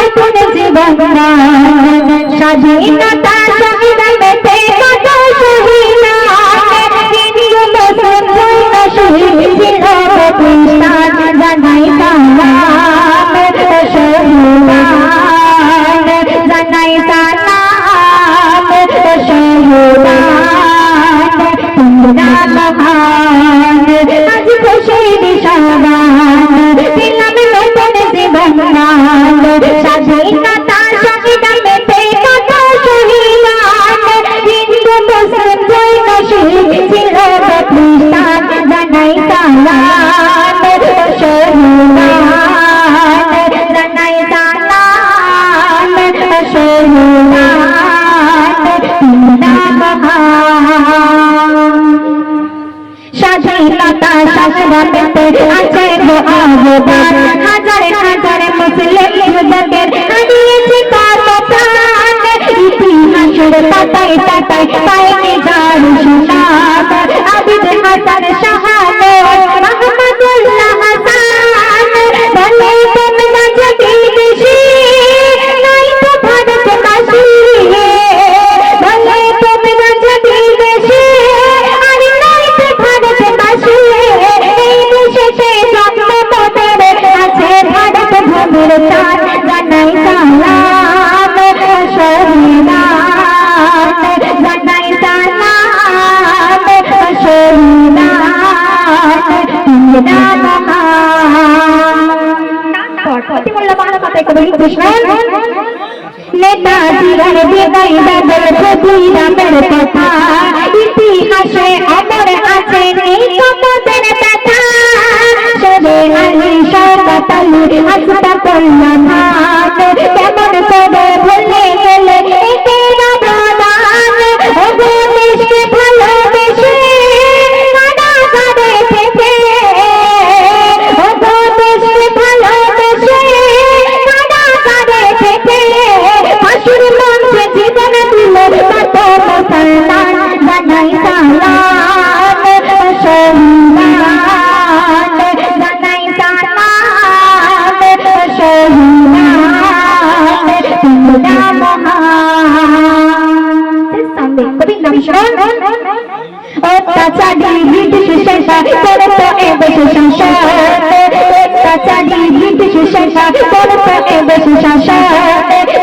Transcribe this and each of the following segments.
নতুন জীবন স্বাধীনতা সংগ্রামেতে কত শহীদ হিন্দু মুসলিম জৈন শহীদ ছিল প্রতিষ্ঠান জানাই সালাম শহীদান জানাই সালাম শহীদান তোমরা মহান আজ খুশির সবান দিলাম নতুন জীবন স্বাধীনতা সংগ্রামেতে কত শহীদ হিন্দু মুসলিম জৈন শহীদ ছিল প্রতিষ্ঠান জানাই সালাম শহীদান জানাই সালাম শহীদান তোমরা মহান স্বাধীনতা সংগ্রামেতে আছে গো অবদান হাজার হাজার মুসলিম যুবকের হারিয়েছে কর্মপ্রাণ ইতিহাসের পাতায় পাতায় পায়নি যার সুনাম আবিদ হাসান শাহানো মাহমুদুল্লাহ হাসান বলে তোমরা যদি দেশে নাই তো ভারতবাসী বলে তোমরা যদি দেশে আর নাই তো ভারতবাসী এই দেশেতে জন্ম মোদের আছে ভারত ভূমির প্রাণ জানাই সালাম শহীদান জানাই সালাম শহীদান তোমরা মহান প্রতিমূল্য মানবতায় কবি কৃষ্ণ নেতাজি আর বিদায় বাদল ক্ষুদিরামের কথা ইতিহাসে অমর আছে এই কমদের ব্যথা সবে আলী শওকত আলী আশফাকুল্লাহ খান কেমন করে ভুলে গেলে এদের অবদান ওগো দেশকে ভালোবেসে কারাগারে থেকে ওগো দেশকে ভালোবেসে কারাগারে থেকে ফাঁসির মঞ্চে জীবন দিল কত মুসলমান জানাই সালাম শহীদান জানাই সালাম শহীদান তোমরা মহান কবি নাম শুনুন অত্যাচারী ব্রিটিশ সরকার করতো এ দেশে শাসন অত্যাচারী ব্রিটিশ সরকার করতো এ দেশে শাসন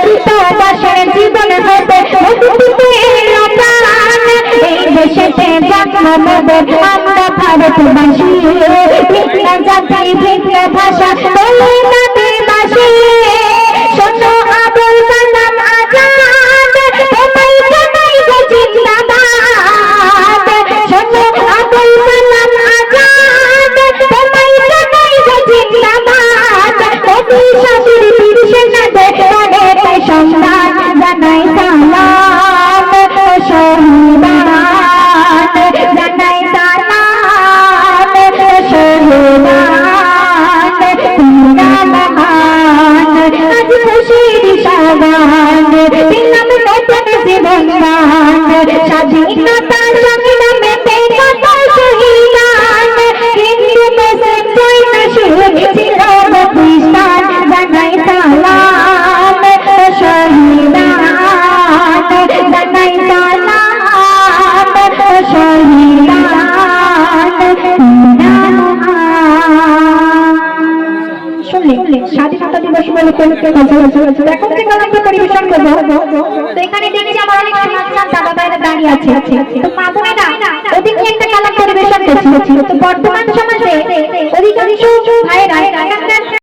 কৃতদাসের জীবন হতে মুক্তিতে এলো প্রাণ এই দেশেতে জন্ম মোদের আমরা ভারতবাসী ভিন্ন জাতি ভিন্ন ভাষা বলে আদিবাসী শোনো আবুল কালাম আজাদ তোমায় জানাই গো জিন্দাবাদ শোনো আবুল কালাম আজাদ তোমায় জানাই গো জিন্দাবাদ কবি শাসির বীর সেনাদের করে তাই সম্মান জানাই সালাম শহীদান জানাই সালাম শহীদান তোমরা মহান আজ খুশির সবান দিলাম নতুন জীবন স্বাধীনতা সংগ্রামেতে কত শহীদান হিন্দু মুসলিম জৈন শহীদ ছিল প্রতিষ্ঠান জানাই সালাম শহীদান জানাই সালাম শহীদান তোমরা মহান শুনলে স্বাধীনতা দিবস বলে এখন যে কালামটা পরিবেশন করবো তো এখানে দেখছি আমার অনেক সমাজচান দাদা ভাইরা দাঁড়িয়ে আছে তো মা বোনেরা ওদিকে একটা কালাম পরিবেশন করছি তো বর্তমান সমাজে অধিকাংশ ভাইরা